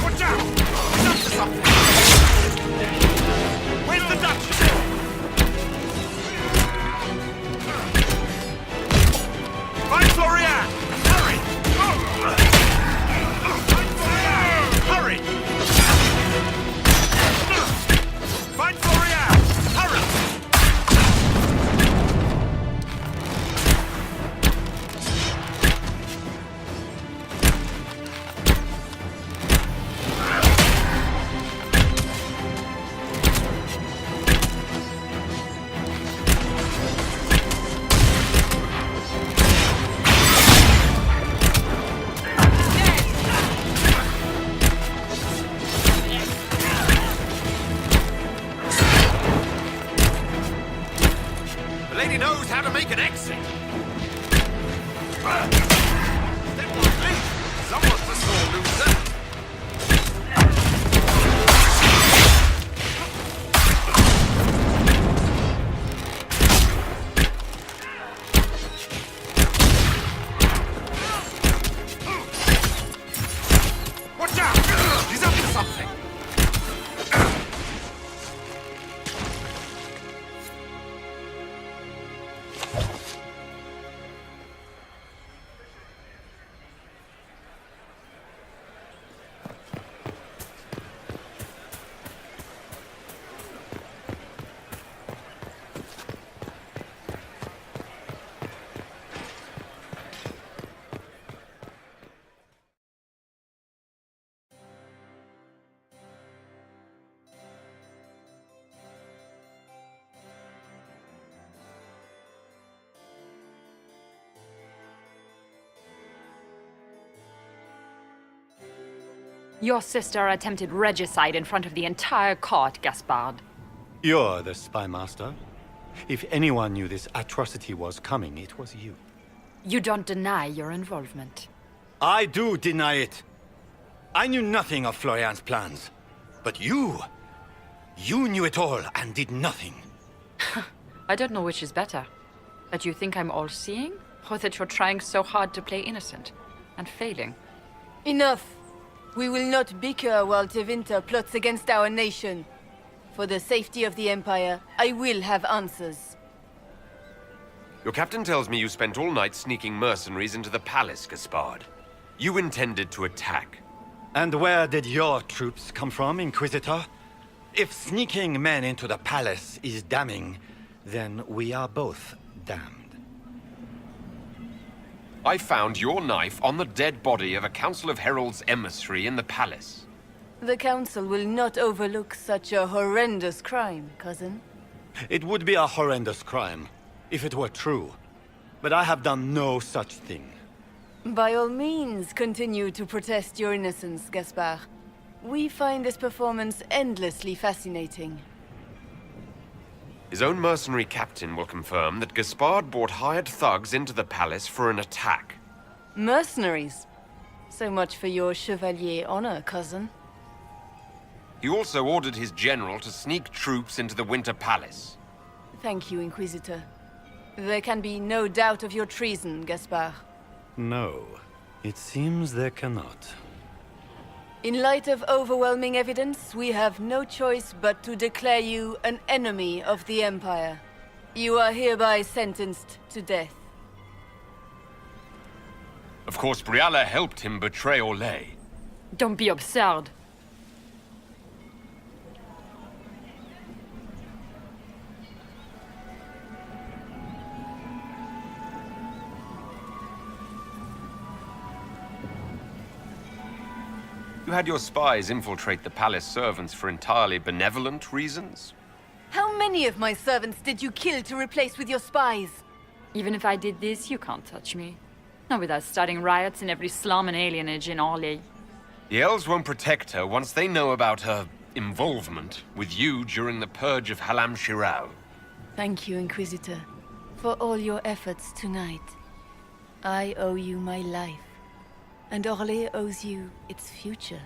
C: Watch out! He's up to something! Where's the Duchess? Find Florian! Hurry! Find Florian! Hurry! Find Florian! Hurry! The lady knows how to make an exit. Step lightly. Someone's a sore loser. Watch out! He's up to something.
P: Your sister attempted regicide in front of the entire court, Gaspard.
H: You're the spy master. If anyone knew this atrocity was coming, it was you.
P: You don't deny your involvement.
H: I do deny it. I knew nothing of Florian's plans. But you knew it all and did nothing.
P: I don't know which is better. That you think I'm all-seeing, or that you're trying so hard to play innocent and failing.
I: Enough. We will not bicker while Tevinter plots against our nation. For the safety of the Empire, I will have answers.
C: Your captain tells me you spent all night sneaking mercenaries into the palace, Gaspard. You intended to attack.
H: And where did your troops come from, Inquisitor? If sneaking men into the palace is damning, then we are both damned.
C: I found your knife on the dead body of a Council of Heralds emissary in the palace.
I: The Council will not overlook such a horrendous crime, cousin.
H: It would be a horrendous crime, if it were true. But I have done no such thing.
I: By all means, continue to protest your innocence, Gaspard. We find this performance endlessly fascinating.
C: His own mercenary captain will confirm that Gaspard brought hired thugs into the palace for an attack.
I: Mercenaries? So much for your chevalier honor, cousin.
C: He also ordered his general to sneak troops into the Winter Palace.
I: Thank you, Inquisitor. There can be no doubt of your treason, Gaspard.
H: No, it seems there cannot.
I: In light of overwhelming evidence, we have no choice but to declare you an enemy of the Empire. You are hereby sentenced to death.
C: Of course, Brialla helped him betray Orlais.
P: Don't be absurd.
C: You had your spies infiltrate the palace servants for entirely benevolent reasons?
I: How many of my servants did you kill to replace with your spies?
P: Even if I did this, you can't touch me. Not without starting riots in every slum and alienage in Orlais.
C: The elves won't protect her once they know about her involvement with you during the purge of Halam Shiral.
I: Thank you, Inquisitor, for all your efforts tonight. I owe you my life, and Orlais owes you its future.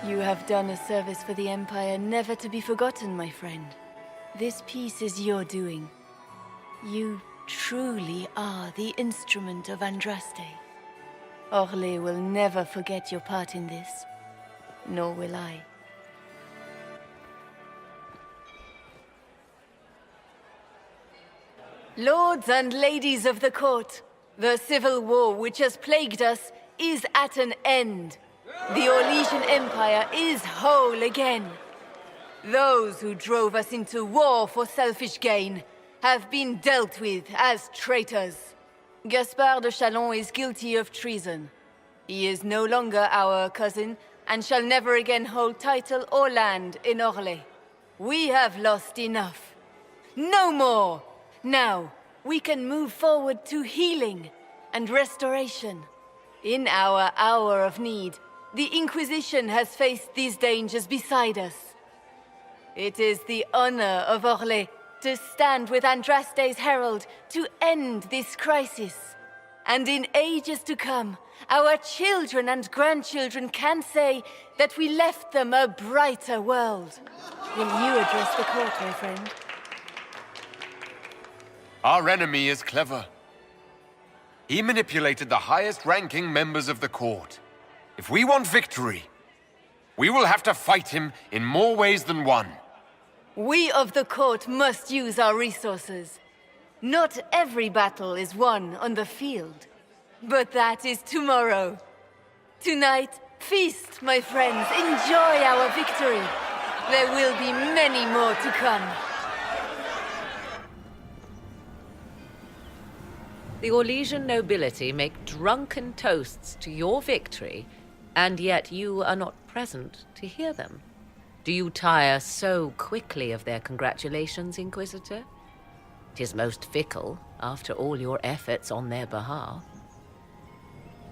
I: You have done a service for the Empire never to be forgotten, my friend. This piece is your doing. You truly are the instrument of Andraste. Orlais will never forget your part in this, nor will I. Lords and ladies of the court, the civil war which has plagued us is at an end. The Orlesian Empire is whole again. Those who drove us into war for selfish gain have been dealt with as traitors. Gaspard de Chalon is guilty of treason. He is no longer our cousin and shall never again hold title or land in Orlais. We have lost enough. No more! Now, we can move forward to healing and restoration. In our hour of need, the Inquisition has faced these dangers beside us. It is the honor of Orlais to stand with Andraste's herald to end this crisis. And in ages to come, our children and grandchildren can say that we left them a brighter world. Will you address the court, my friend?
C: Our enemy is clever. He manipulated the highest-ranking members of the court. If we want victory, we will have to fight him in more ways than one.
I: We of the court must use our resources. Not every battle is won on the field, but that is tomorrow. Tonight, feast, my friends. Enjoy our victory. There will be many more to come.
Q: The Orlesian nobility make drunken toasts to your victory, and yet you are not present to hear them. Do you tire so quickly of their congratulations, Inquisitor? 'Tis most fickle, after all your efforts on their behalf.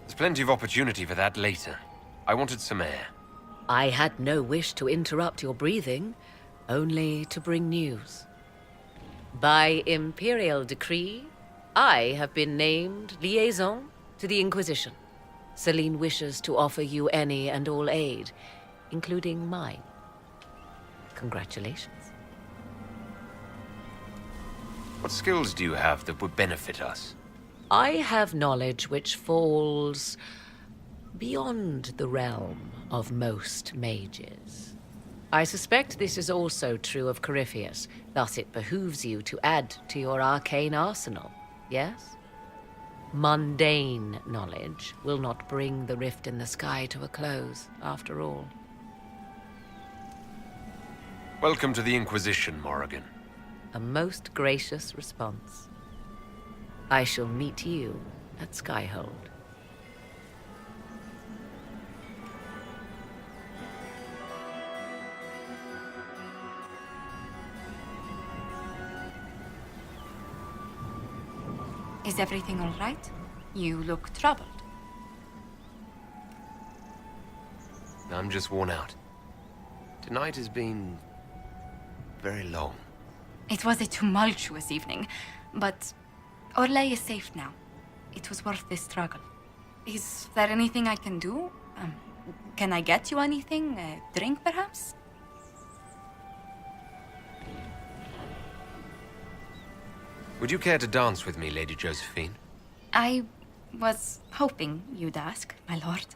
C: There's plenty of opportunity for that later. I wanted some air.
Q: I had no wish to interrupt your breathing, only to bring news. By imperial decree, I have been named liaison to the Inquisition. Celine wishes to offer you any and all aid, including mine. Congratulations.
C: What skills do you have that would benefit us?
Q: I have knowledge which falls beyond the realm of most mages. I suspect this is also true of Corypheus, thus it behooves you to add to your arcane arsenal, yes? Mundane knowledge will not bring the rift in the sky to a close, after all.
C: Welcome to the Inquisition, Morrigan.
Q: A most gracious response. I shall meet you at Skyhold.
B: Is everything all right? You look troubled.
C: I'm just worn out. Tonight has been very long.
B: It was a tumultuous evening, but Orlais is safe now. It was worth the struggle. Is there anything I can do? Can I get you anything? A drink, perhaps?
C: Would you care to dance with me, Lady Josephine?
B: I was hoping you'd ask, my lord.